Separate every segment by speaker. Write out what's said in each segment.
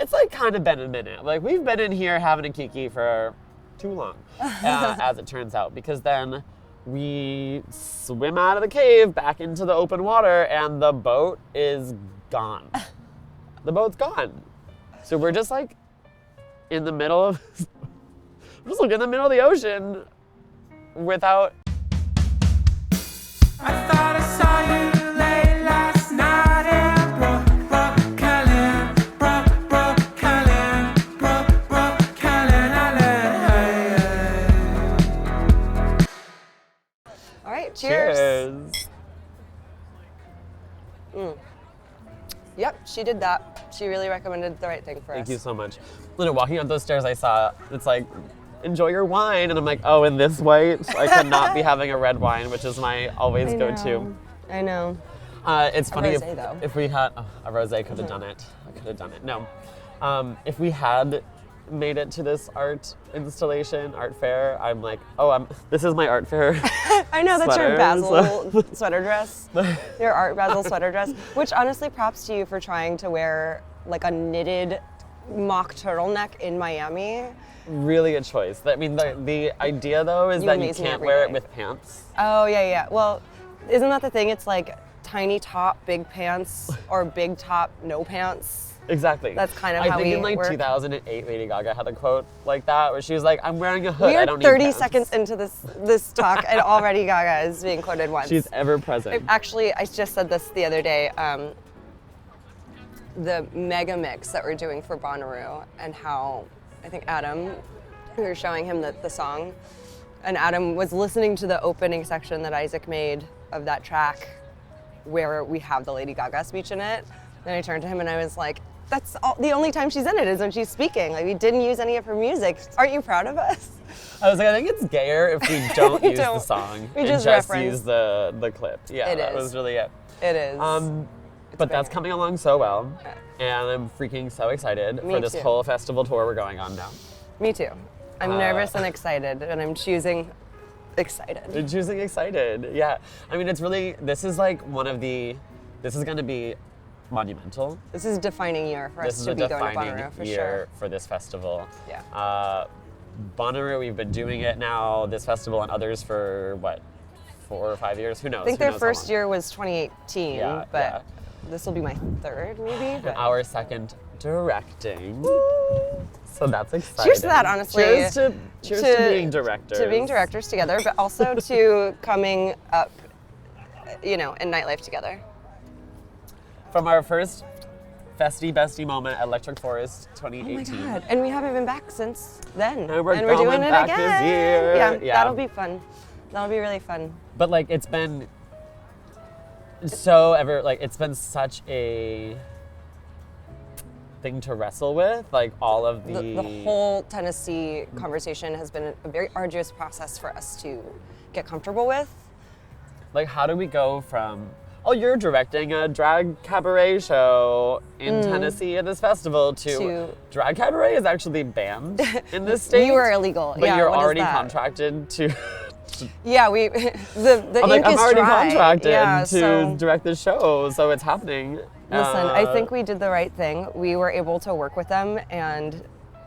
Speaker 1: it's like kind of been a minute. Like we've been in here having a kiki for too long, as it turns out, because then we swim out of the cave back into the open water and the boat is gone. The boat's gone. So we're just like in the middle of, we're just like in the middle of the ocean without.
Speaker 2: I thought I saw you late last night and broke Callan.
Speaker 3: All right, cheers. Yep, she did that. She really recommended the right thing for us.
Speaker 1: Thank you so much. Literally, walking up those stairs, I saw, it's like, enjoy your wine. And I'm like, oh, in this white, I could not be having a red wine, which is my always go-to.
Speaker 3: I know.
Speaker 1: It's funny
Speaker 3: rosé, though.
Speaker 1: if we had, a rosé could have done it. I could have done it. No. If we had made it to this art installation, art fair, I'm like, oh, this is my art fair.
Speaker 3: I know, that's your
Speaker 1: sweater,
Speaker 3: Basil sweater dress. Your art Basil sweater dress. Which honestly, props to you for trying to wear like a knitted mock turtleneck in Miami.
Speaker 1: Really a choice. I mean, the idea though is that you can't wear it with pants.
Speaker 3: Oh, yeah. Well, isn't that the thing? It's like tiny top, big pants, or big top, no pants.
Speaker 1: Exactly.
Speaker 3: That's kind of how we
Speaker 1: I think in like
Speaker 3: work.
Speaker 1: 2008, Lady Gaga had a quote like that where she was like, I'm wearing a hood,
Speaker 3: We
Speaker 1: I
Speaker 3: are
Speaker 1: don't
Speaker 3: 30
Speaker 1: need pants.
Speaker 3: seconds into this talk and already Gaga is being quoted once.
Speaker 1: She's ever present.
Speaker 3: Actually, I just said this the other day, the mega mix that we're doing for Bonnaroo and how, I think Adam, we were showing him the song, and Adam was listening to the opening section that Isaac made of that track where we have the Lady Gaga speech in it. Then I turned to him and I was like, that's the only time she's in it is when she's speaking. Like, we didn't use any of her music. Aren't you proud of us?
Speaker 1: I was like, I think it's gayer if we don't use the song.
Speaker 3: We
Speaker 1: and
Speaker 3: just
Speaker 1: just
Speaker 3: reference.
Speaker 1: use the clip. Yeah,
Speaker 3: It
Speaker 1: that
Speaker 3: is.
Speaker 1: was really it.
Speaker 3: It is.
Speaker 1: But that's coming along so well. And I'm freaking so excited
Speaker 3: Me
Speaker 1: for this
Speaker 3: too.
Speaker 1: whole festival tour we're going on now.
Speaker 3: Me too. I'm nervous and excited, and I'm choosing excited.
Speaker 1: I'm choosing excited, yeah. I mean, it's really, this is like this is gonna be monumental.
Speaker 3: This is a defining year for
Speaker 1: This
Speaker 3: us
Speaker 1: is
Speaker 3: to
Speaker 1: a
Speaker 3: be going to
Speaker 1: defining
Speaker 3: Bonnaroo, for
Speaker 1: year
Speaker 3: sure.
Speaker 1: for this festival.
Speaker 3: Yeah.
Speaker 1: Bonnaroo, we've been doing it now, this festival and others for what, 4 or 5 years? Who knows?
Speaker 3: I think
Speaker 1: Who
Speaker 3: their
Speaker 1: knows how
Speaker 3: first
Speaker 1: long?
Speaker 3: year was 2018,
Speaker 1: Yeah,
Speaker 3: but
Speaker 1: yeah.
Speaker 3: this will be my third, maybe. But
Speaker 1: Our second directing. So that's exciting.
Speaker 3: cheers to that, honestly.
Speaker 1: Cheers to being directors.
Speaker 3: To being directors together, but also to coming up, in nightlife together.
Speaker 1: From our first festy bestie moment at Electric Forest
Speaker 3: Oh
Speaker 1: 2018.
Speaker 3: my God! And we haven't been back since then.
Speaker 1: And we're
Speaker 3: doing
Speaker 1: going
Speaker 3: it
Speaker 1: back
Speaker 3: again.
Speaker 1: this year.
Speaker 3: Yeah, that'll be fun. That'll be really fun.
Speaker 1: But like it's been such a thing to wrestle with, like all of
Speaker 3: The whole Tennessee conversation has been a very arduous process for us to get comfortable with.
Speaker 1: like how do we go from, oh, you're directing a drag cabaret show in Tennessee at this festival to drag cabaret is actually banned in this state.
Speaker 3: You are illegal.
Speaker 1: But
Speaker 3: yeah,
Speaker 1: you're
Speaker 3: what is
Speaker 1: already
Speaker 3: that?
Speaker 1: contracted to
Speaker 3: Yeah, the
Speaker 1: I'm like,
Speaker 3: ink
Speaker 1: I'm
Speaker 3: is
Speaker 1: already
Speaker 3: dry.
Speaker 1: contracted
Speaker 3: Yeah,
Speaker 1: to
Speaker 3: so
Speaker 1: direct this show, so it's happening.
Speaker 3: listen, I think we did the right thing. We were able to work with them and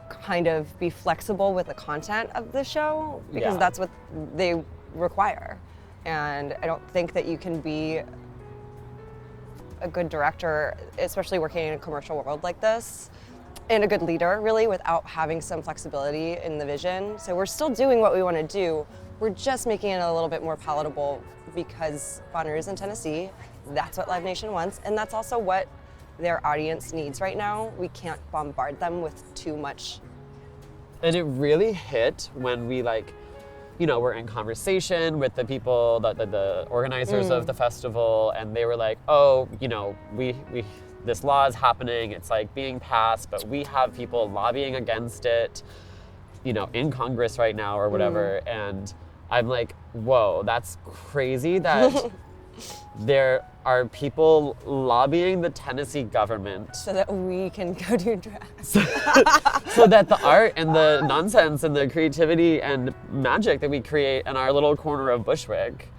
Speaker 3: kind of be flexible with the content of the show because
Speaker 1: Yeah.
Speaker 3: that's what they require. And I don't think that you can be a good director, especially working in a commercial world like this, and a good leader, really, without having some flexibility in the vision. So we're still doing what we want to do. We're just making it a little bit more palatable because Bonnaroo's in Tennessee. That's what Live Nation wants, and that's also what their audience needs right now. We can't bombard them with too much.
Speaker 1: And it really hit when we were in conversation with the people, the organizers of the festival, and they were like, oh, we this law is happening, it's like being passed, but we have people lobbying against it, in Congress right now or whatever. And I'm like, whoa, that's crazy that there are people lobbying the Tennessee government
Speaker 3: So that we can go do drag.
Speaker 1: so that the art and the nonsense and the creativity and magic that we create in our little corner of Bushwick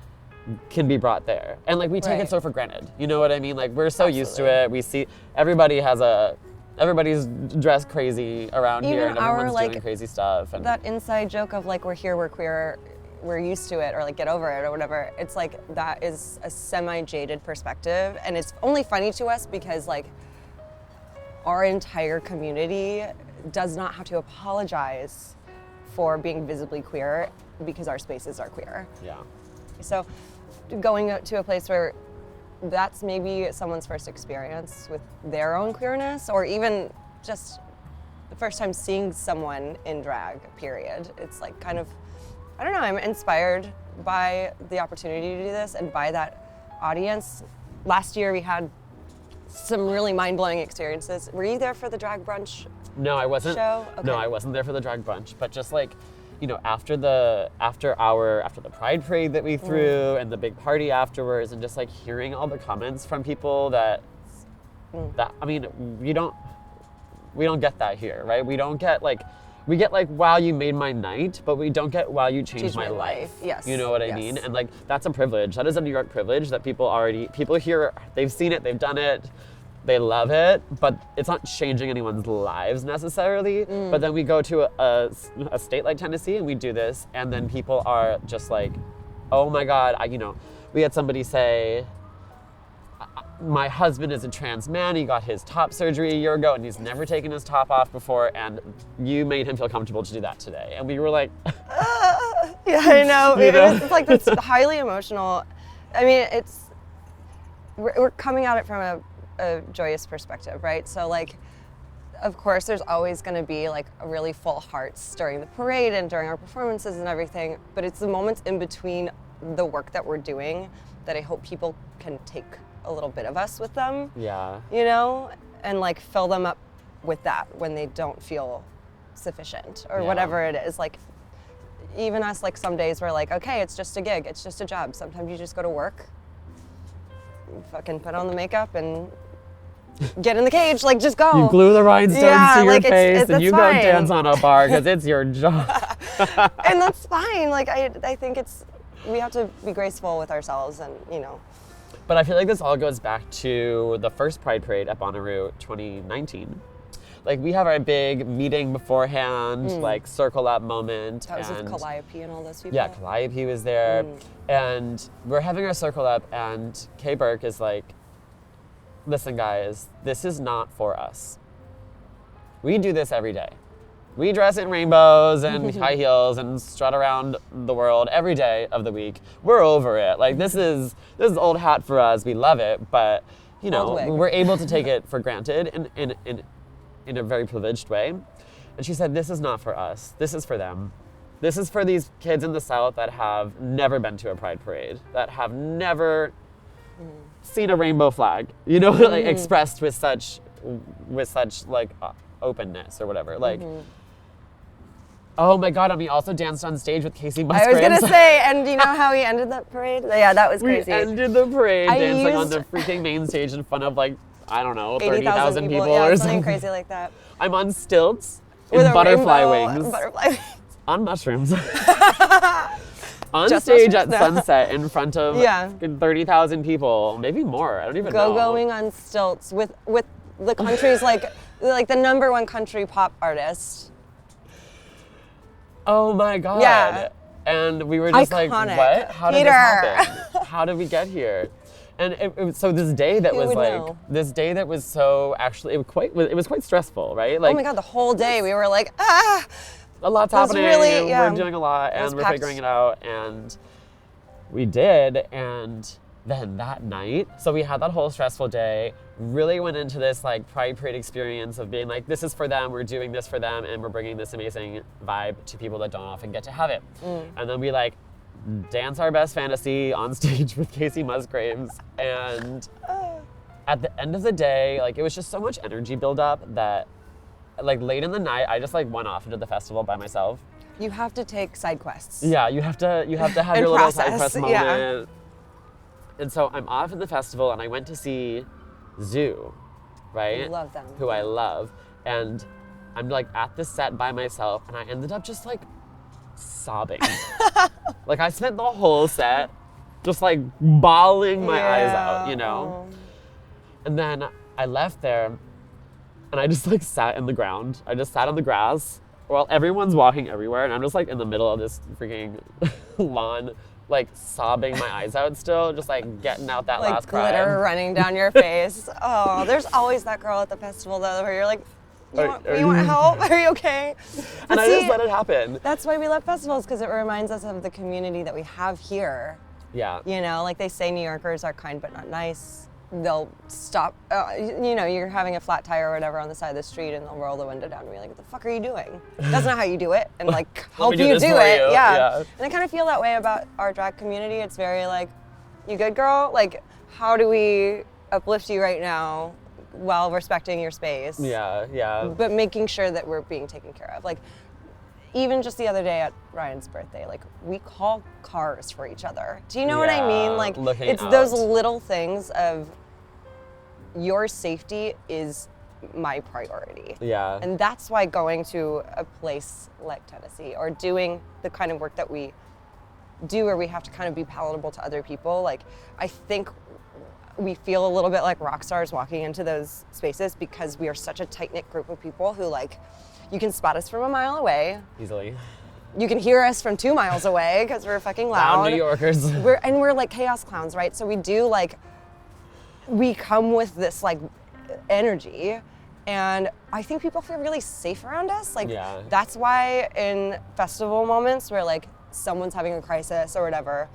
Speaker 1: can be brought there. And we take it
Speaker 3: Right.
Speaker 1: so for granted. You know what I mean? We're so used to it. We see everybody has a everybody's dressed crazy around
Speaker 3: Even
Speaker 1: here, and
Speaker 3: our,
Speaker 1: everyone's
Speaker 3: like,
Speaker 1: doing crazy stuff. And
Speaker 3: That inside joke of like, we're here, we're queer, we're used to it, or like get over it or whatever. It's like, that is a semi-jaded perspective. And it's only funny to us because like our entire community does not have to apologize for being visibly queer because our spaces are queer.
Speaker 1: yeah.
Speaker 3: So going to a place where that's maybe someone's first experience with their own queerness, or even just the first time seeing someone in drag, period. It's like kind of, I don't know, I'm inspired by the opportunity to do this and by that audience. Last year we had some really mind-blowing experiences. Were you there for the drag brunch?
Speaker 1: No, I wasn't.
Speaker 3: Show?
Speaker 1: No,
Speaker 3: Okay.
Speaker 1: I wasn't there for the drag brunch, but just like, you know, after the Pride Parade that we threw and the big party afterwards, and just like hearing all the comments from people that I mean, we don't get that here, right? We don't get like, we get like, wow, you made my night, but we don't get, wow, you changed my life.
Speaker 3: Yes.
Speaker 1: You know what I
Speaker 3: Yes.
Speaker 1: mean? And like, that's a privilege. That is a New York privilege that people here, they've seen it, they've done it, they love it, but it's not changing anyone's lives necessarily. But then we go to a state like Tennessee and we do this, and then people are just like, oh my God, we had somebody say, my husband is a trans man, he got his top surgery a year ago and he's never taken his top off before, and you made him feel comfortable to do that today. And we were like,
Speaker 3: Yeah, I know.
Speaker 1: You know?
Speaker 3: It's like, it's highly emotional. I mean, we're coming at it from a joyous perspective, right? So like, of course, there's always going to be like a really full hearts during the parade and during our performances and everything, but it's the moments in between the work that we're doing that I hope people can take a little bit of us with them,
Speaker 1: yeah.
Speaker 3: you know, and like fill them up with that when they don't feel sufficient or
Speaker 1: Yeah.
Speaker 3: whatever it is. Like, even us, like some days we're like, okay, it's just a gig, it's just a job. Sometimes you just go to work, you fucking put on the makeup and get in the cage, like just go.
Speaker 1: You glue the rhinestones
Speaker 3: Yeah,
Speaker 1: to your
Speaker 3: like,
Speaker 1: face and
Speaker 3: that's
Speaker 1: you
Speaker 3: fine.
Speaker 1: go dance on a bar because it's your job.
Speaker 3: And that's fine. Like, I think we have to be graceful with ourselves and, you know.
Speaker 1: But I feel like this all goes back to the first Pride Parade at Bonnaroo 2019. Like, we have our big meeting beforehand, like circle up moment.
Speaker 3: That was with
Speaker 1: and
Speaker 3: Calliope and all those people.
Speaker 1: yeah, Calliope was there. And we're having our circle up, and Kae Burke is like, listen guys, this is not for us. We do this every day. We dress in rainbows and high heels and strut around the world every day of the week. We're over it. Like, this is old hat for us. We love it, but you know,
Speaker 3: Old wig.
Speaker 1: we're able to take it for granted in a very privileged way. And she said, this is not for us. This is for them. This is for these kids in the South that have never been to a Pride Parade, that have never seen a rainbow flag, you know, like expressed with such like openness or whatever. Like, oh my God, and we also danced on stage with Casey Musgraves.
Speaker 3: I was gonna say, and you know how he ended that parade? Yeah, that was
Speaker 1: We
Speaker 3: crazy.
Speaker 1: ended the parade
Speaker 3: I
Speaker 1: dancing on
Speaker 3: used-
Speaker 1: the freaking main stage in front of like, I don't know,
Speaker 3: 80,000
Speaker 1: 30,000 people
Speaker 3: yeah,
Speaker 1: or
Speaker 3: something
Speaker 1: something.
Speaker 3: crazy like that.
Speaker 1: I'm on stilts in
Speaker 3: With a
Speaker 1: butterfly
Speaker 3: rainbow-
Speaker 1: wings.
Speaker 3: Butterfly wings.
Speaker 1: On mushrooms. On
Speaker 3: Just
Speaker 1: stage
Speaker 3: mushrooms?
Speaker 1: at
Speaker 3: No.
Speaker 1: Sunset in front of
Speaker 3: Yeah.
Speaker 1: 30,000 people, maybe more. I don't even know.
Speaker 3: Going on stilts with the country's like the #1 country pop artist.
Speaker 1: Oh my God.
Speaker 3: Yeah.
Speaker 1: And we were just like,
Speaker 3: Iconic.
Speaker 1: what? How did
Speaker 3: Peter.
Speaker 1: this happen? How did we get here? And it was, so this day that
Speaker 3: Who
Speaker 1: was
Speaker 3: would
Speaker 1: like,
Speaker 3: know?
Speaker 1: this day that was so actually, it was quite stressful, right? Like,
Speaker 3: Oh my God, the whole day we were like,
Speaker 1: a lot's
Speaker 3: It was
Speaker 1: happening,
Speaker 3: really-
Speaker 1: and
Speaker 3: yeah.
Speaker 1: we're doing a lot,
Speaker 3: It was
Speaker 1: and we're
Speaker 3: packed.
Speaker 1: figuring it out, and we did, and then that night, so we had that whole stressful day, really went into this like Pride Parade experience of being like, this is for them, we're doing this for them, and we're bringing this amazing vibe to people that don't often get to have it. And then we like dance our best fantasy on stage with Casey Musgraves, and at the end of the day, like, it was just so much energy buildup that like late in the night, I just like went off into the festival by myself.
Speaker 3: you have to take side quests.
Speaker 1: Yeah, you have to have
Speaker 3: And
Speaker 1: your little side
Speaker 3: process,
Speaker 1: quest
Speaker 3: yeah.
Speaker 1: moment. And so I'm off at the festival, and I went to see Zoo, right?
Speaker 3: Love them.
Speaker 1: Who I love. And I'm like at the set by myself, and I ended up just like sobbing. Like, I spent the whole set just like bawling my eyes out, you know?
Speaker 3: Oh.
Speaker 1: And then I left there, and And I just like sat in the ground. I just sat on the grass while everyone's walking everywhere. And I'm just like in the middle of this freaking lawn, like sobbing my eyes out still, just like getting out that
Speaker 3: Like
Speaker 1: last cry.
Speaker 3: glitter running down your face. Oh, there's always that girl at the festival though where you're like, you want help? Are you okay?
Speaker 1: And
Speaker 3: But
Speaker 1: I
Speaker 3: see,
Speaker 1: just let it happen.
Speaker 3: that's why we love festivals, because it reminds us of the community that we have here.
Speaker 1: Yeah.
Speaker 3: You know, like they say New Yorkers are kind but not nice. They'll stop, you know, you're having a flat tire or whatever on the side of the street and they'll roll the window down and be like, what the fuck are you doing? That's not how you do it. And like, help
Speaker 1: me do
Speaker 3: you
Speaker 1: this
Speaker 3: do
Speaker 1: for
Speaker 3: it.
Speaker 1: you.
Speaker 3: Yeah.
Speaker 1: Yeah.
Speaker 3: And I kind of feel that way about our drag community. It's very like, you good, girl? Like, how do we uplift you right now while respecting your space?
Speaker 1: Yeah, yeah.
Speaker 3: But making sure that we're being taken care of. Like, even just the other day at Ryan's birthday, like we call cars for each other. Do you know what I mean?
Speaker 1: Yeah,
Speaker 3: Like
Speaker 1: looking
Speaker 3: it's those
Speaker 1: out.
Speaker 3: little things of your safety is my priority.
Speaker 1: Yeah.
Speaker 3: And that's why going to a place like Tennessee or doing the kind of work that we do where we have to kind of be palatable to other people, like I think we feel a little bit like rock stars walking into those spaces because we are such a tight-knit group of people who like, you can spot us from a mile away.
Speaker 1: Easily.
Speaker 3: You can hear us from 2 miles away because we're fucking loud.
Speaker 1: Loud New Yorkers.
Speaker 3: We're like chaos clowns, right? So we do like, we come with this like energy, and I think people feel really safe around us. Like
Speaker 1: Yeah.
Speaker 3: that's why in festival moments where like someone's having a crisis or whatever,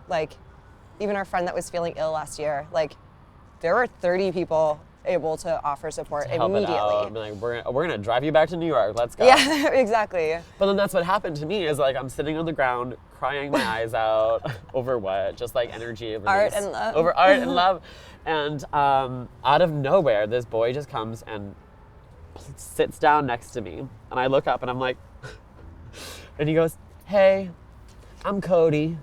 Speaker 3: like even our friend that was feeling ill last year, like there were 30 people able to offer support
Speaker 1: Help it
Speaker 3: immediately.
Speaker 1: out. I'm like, we're gonna drive you back to New York. Let's go.
Speaker 3: Yeah, exactly.
Speaker 1: But then that's what happened to me is like I'm sitting on the ground crying my eyes out over what? Just like energy release.
Speaker 3: Art and love.
Speaker 1: Over art and love. And out of nowhere, this boy just comes and sits down next to me. And I look up and I'm like, and he goes, hey, I'm Cody.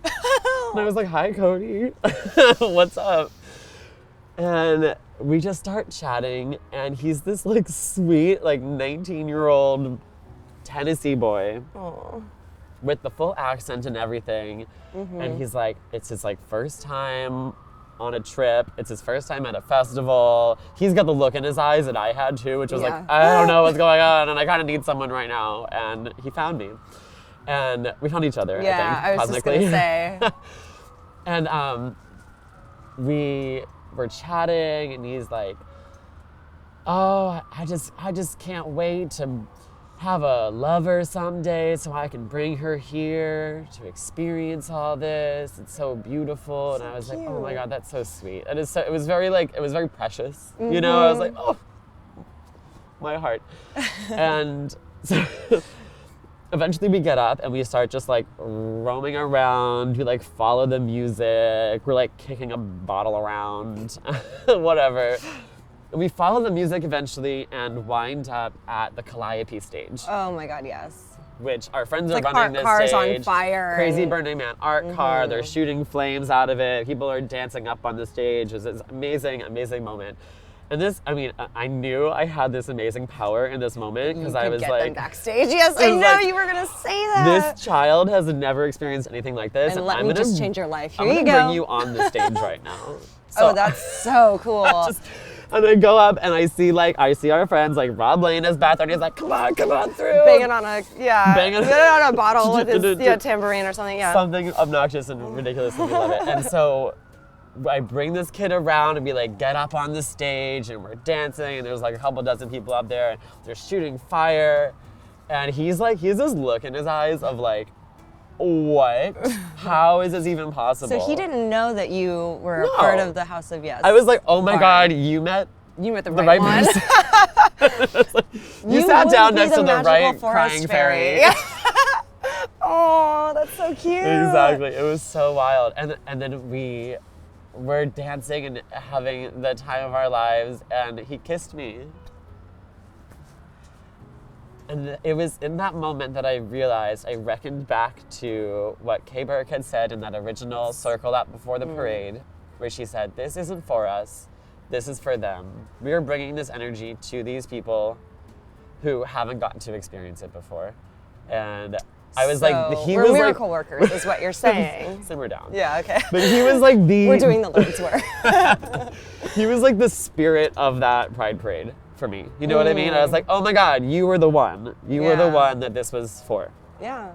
Speaker 1: And I was like, hi, Cody. What's up? And we just start chatting, and he's this like sweet, like 19-year-old Tennessee boy
Speaker 3: Oh.
Speaker 1: with the full accent and everything. And he's like, it's his like first time on a trip. It's his first time at a festival. He's got the look in his eyes that I had too, which was
Speaker 3: Yeah.
Speaker 1: like, I don't know what's going on, and I kind of need someone right now. And he found me, and we found each other.
Speaker 3: Yeah,
Speaker 1: I think,
Speaker 3: I was just
Speaker 1: cosmically.
Speaker 3: gonna say.
Speaker 1: And we were chatting, and he's like, oh, I just can't wait to have a lover someday so I can bring her here to experience all this. It's so beautiful. And I was like, oh my
Speaker 3: cute.
Speaker 1: God, that's so sweet. It is so, it was very precious. You know, I was like, oh, my heart. And so eventually we get up and we start just like roaming around. We like follow the music. We're like kicking a bottle around, whatever. And we follow the music eventually and wind up at the Calliope stage,
Speaker 3: Oh my God, yes.
Speaker 1: which our friends are
Speaker 3: like
Speaker 1: running
Speaker 3: art
Speaker 1: this
Speaker 3: cars
Speaker 1: stage.
Speaker 3: on fire.
Speaker 1: Crazy
Speaker 3: and-
Speaker 1: Burning Man art car. They're shooting flames out of it. People are dancing up on the stage. It was this amazing, amazing moment. And this, I mean, I knew I had this amazing power in this moment because
Speaker 3: You
Speaker 1: I
Speaker 3: could
Speaker 1: was
Speaker 3: get them
Speaker 1: like,
Speaker 3: backstage. Yes, I
Speaker 1: it was
Speaker 3: know
Speaker 1: like,
Speaker 3: you were gonna say that.
Speaker 1: this child has never experienced anything like this,
Speaker 3: and let
Speaker 1: I'm
Speaker 3: me
Speaker 1: gonna,
Speaker 3: just change your life. Here
Speaker 1: I'm
Speaker 3: you
Speaker 1: gonna
Speaker 3: go.
Speaker 1: bring you on the stage right now. So
Speaker 3: Oh, that's so cool.
Speaker 1: and I go up and I see our friends, like Rob Lane is back there and he's like, come on through.
Speaker 3: Banging on a
Speaker 1: Banging-
Speaker 3: on a bottle with his tambourine or something. Yeah.
Speaker 1: Something obnoxious and ridiculous and we love it. And so I bring this kid around and be like, get up on the stage, and we're dancing, and there's like a couple dozen people up there and they're shooting fire. And he's like, he has this look in his eyes of like, what? How is this even possible?
Speaker 3: So he didn't know that you were
Speaker 1: No.
Speaker 3: a part of the House of Yes.
Speaker 1: I was like, oh my
Speaker 3: Bar.
Speaker 1: God, you met
Speaker 3: You met the
Speaker 1: the
Speaker 3: right,
Speaker 1: right
Speaker 3: one.
Speaker 1: person. It's like, you sat
Speaker 3: would
Speaker 1: down
Speaker 3: be
Speaker 1: next to the
Speaker 3: magical
Speaker 1: right
Speaker 3: forest
Speaker 1: crying fairy.
Speaker 3: Oh, that's so cute.
Speaker 1: Exactly. It was so wild. And then we were dancing and having the time of our lives, and he kissed me. And it was in that moment that I realized, I reckoned back to what Kae Burke had said in that original circle up before the parade, where she said, this isn't for us, this is for them. We are bringing this energy to these people who haven't gotten to experience it before. And I was like,
Speaker 3: So
Speaker 1: he
Speaker 3: we're
Speaker 1: was
Speaker 3: miracle
Speaker 1: like,
Speaker 3: workers, is what you're saying.
Speaker 1: simmer down.
Speaker 3: Yeah. Okay.
Speaker 1: But he was like the
Speaker 3: We're doing the Lord's work.
Speaker 1: he was like the spirit of that Pride Parade for me. You know what I mean? I was like, oh my God, you were the one. You were the
Speaker 3: Yeah.
Speaker 1: one that this was for.
Speaker 3: Yeah.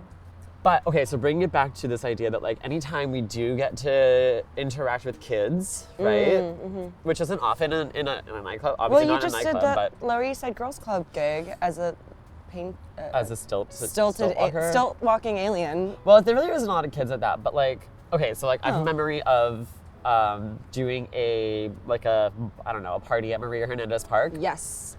Speaker 1: But okay, so bringing it back to this idea that like anytime we do get to interact with kids, right? Which isn't often in a nightclub,
Speaker 3: Well,
Speaker 1: obviously
Speaker 3: you
Speaker 1: not in a
Speaker 3: just did
Speaker 1: nightclub,
Speaker 3: the
Speaker 1: but
Speaker 3: Lower East Side Girls Club gig as a
Speaker 1: as a stilt walker.
Speaker 3: stilt walking alien.
Speaker 1: Well, there really wasn't a lot of kids at that, but like, okay, so like I have a memory of doing a party at Maria Hernandez Park.
Speaker 3: Yes.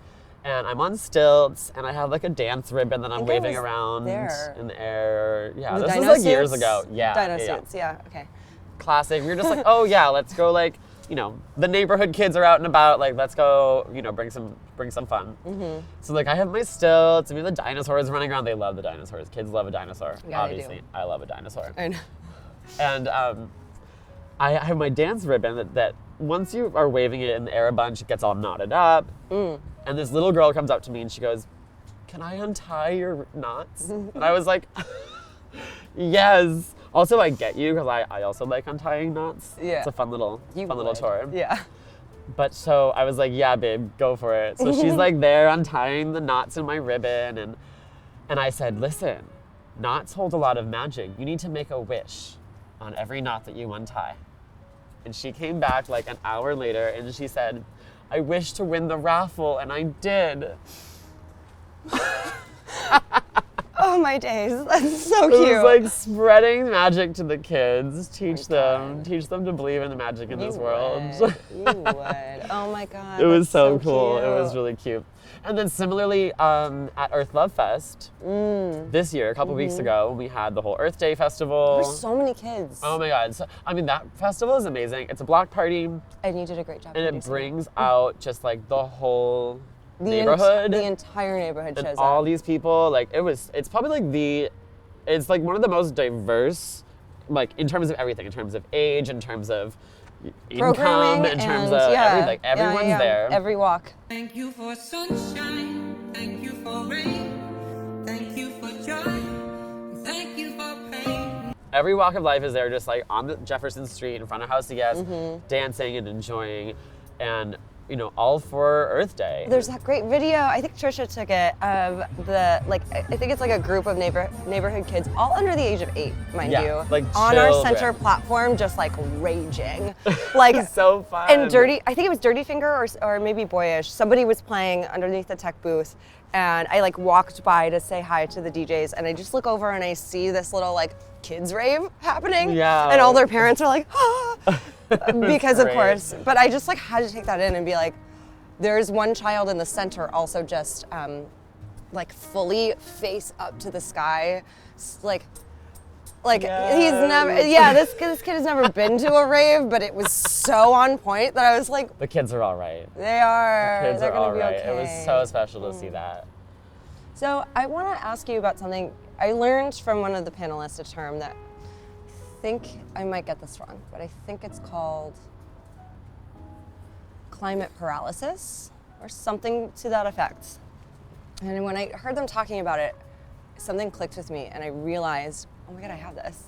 Speaker 1: And I'm on stilts, and I have like a dance ribbon that I'm
Speaker 3: think I
Speaker 1: waving
Speaker 3: was
Speaker 1: around
Speaker 3: there.
Speaker 1: in the air. Yeah,
Speaker 3: The
Speaker 1: this was
Speaker 3: dino
Speaker 1: like years
Speaker 3: suits?
Speaker 1: ago. Yeah,
Speaker 3: Dino
Speaker 1: yeah.
Speaker 3: suits, yeah, okay.
Speaker 1: Classic. We were just like, oh yeah, let's go like, you know, the neighborhood kids are out and about. Like, let's go, you know, bring some fun. So like, I have my stilts. I mean, the dinosaurs running around. They love the dinosaurs. Kids love a dinosaur.
Speaker 3: Yeah, they do.
Speaker 1: Obviously, I love a dinosaur.
Speaker 3: I know.
Speaker 1: And I have my dance ribbon that once you are waving it in the air a bunch, it gets all knotted up. And this little girl comes up to me and she goes, "Can I untie your knots?" And I was like, yes. Also, I get you because I also like untying knots.
Speaker 3: Yeah.
Speaker 1: It's a fun little
Speaker 3: would.
Speaker 1: chore.
Speaker 3: Yeah.
Speaker 1: But so I was like, yeah, babe, go for it. So she's like there untying the knots in my ribbon, and I said, listen, knots hold a lot of magic. You need to make a wish on every knot that you untie. And she came back like an hour later and she said, I wish to win the raffle, and I did.
Speaker 3: Oh my days, that's so
Speaker 1: It
Speaker 3: cute.
Speaker 1: was like spreading magic to the kids, teach them to believe in the magic in this world.
Speaker 3: You would. Oh my God.
Speaker 1: It was
Speaker 3: that's
Speaker 1: so cool.
Speaker 3: cute.
Speaker 1: It was really cute. And then similarly, at Earth Love Fest this year, a couple weeks ago, we had the whole Earth Day festival.
Speaker 3: There's so many kids.
Speaker 1: Oh my God. So, I mean, that festival is amazing. It's a block party,
Speaker 3: And you did a great job.
Speaker 1: and it
Speaker 3: producing
Speaker 1: brings out just like the whole
Speaker 3: The
Speaker 1: neighborhood.
Speaker 3: the entire neighborhood
Speaker 1: and
Speaker 3: shows
Speaker 1: all
Speaker 3: up.
Speaker 1: these people. Like, it's probably like it's like one of the most diverse, like in terms of everything, in terms of age, in terms of income,
Speaker 3: Programming
Speaker 1: in terms
Speaker 3: and,
Speaker 1: of
Speaker 3: yeah,
Speaker 1: everything.
Speaker 3: yeah,
Speaker 1: Everyone's
Speaker 3: yeah.
Speaker 1: there.
Speaker 3: Every walk.
Speaker 2: Thank you for sunshine. Thank you for rain. Thank you for joy. Thank you for pain.
Speaker 1: Every walk of life is there, just like on the Jefferson Street in front of House of Yes, dancing and enjoying, and you know, all for Earth Day.
Speaker 3: There's that great video, I think Trisha took it, of I think it's like a group of neighborhood kids, all under the age of 8, mind
Speaker 1: Yeah,
Speaker 3: you,
Speaker 1: like
Speaker 3: on our
Speaker 1: children.
Speaker 3: center platform, just like raging. Like,
Speaker 1: so fun.
Speaker 3: and I think it was Dirty Finger or maybe Boyish, somebody was playing underneath the tech booth, and I like walked by to say hi to the DJs, and I just look over and I see this little like kids rave happening,
Speaker 1: Yeah.
Speaker 3: and all their parents are like, ah, because of
Speaker 1: great.
Speaker 3: course, but I just like had to take that in and be like, there's one child in the center also just like fully face up to the sky, like he's never, this kid has never been to a rave, but it was so on point that I was like,
Speaker 1: The kids are all right.
Speaker 3: they are,
Speaker 1: Kids
Speaker 3: they're
Speaker 1: are
Speaker 3: gonna
Speaker 1: all
Speaker 3: be
Speaker 1: right.
Speaker 3: okay.
Speaker 1: It was so special to see that.
Speaker 3: So I want to ask you about something I learned from one of the panelists, a term that I think I might get this wrong, but I think it's called climate paralysis or something to that effect. And when I heard them talking about it, something clicked with me and I realized, oh my God, I have this.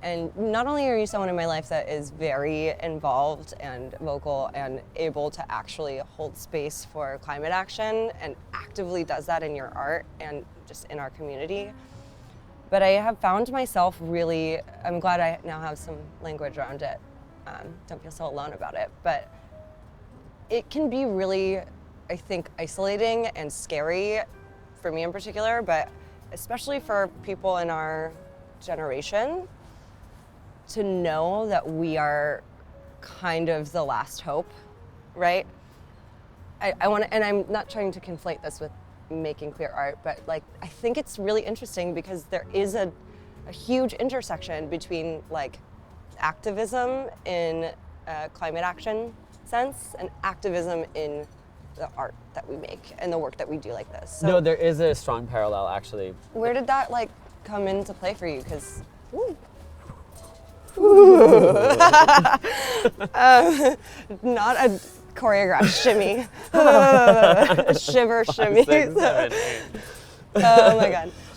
Speaker 3: And not only are you someone in my life that is very involved and vocal and able to actually hold space for climate action and actively does that in your art and just in our community, but I have found myself really, I'm glad I now have some language around it. Don't feel so alone about it, but it can be really, I think, isolating and scary for me in particular, but especially for people in our generation, to know that we are kind of the last hope, right? I want to, and I'm not trying to conflate this with making queer art, but like, I think it's really interesting because there is a huge intersection between like activism in climate action sense and activism in the art that we make and the work that we do like this. So
Speaker 1: No, there is a strong parallel actually.
Speaker 3: where did that like come into play for you? Because not a choreographed shimmy, shiver shimmy.
Speaker 1: 6, 7, 8.
Speaker 3: Oh my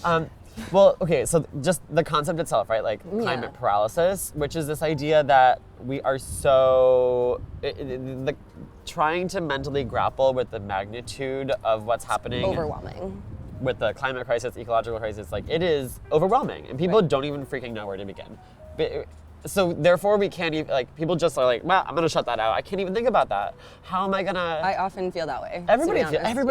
Speaker 3: God.
Speaker 1: Well, okay, so just the concept itself, right? Like climate paralysis, which is this idea that we are so, trying to mentally grapple with the magnitude of what's happening
Speaker 3: Overwhelming.
Speaker 1: with the climate crisis, ecological crisis. Like, it is overwhelming, and people don't even freaking know where to begin. So therefore, we can't even, like, people just are like, well, I'm gonna shut that out. I can't even think about that. How am I gonna?
Speaker 3: I often feel that way.
Speaker 1: Everybody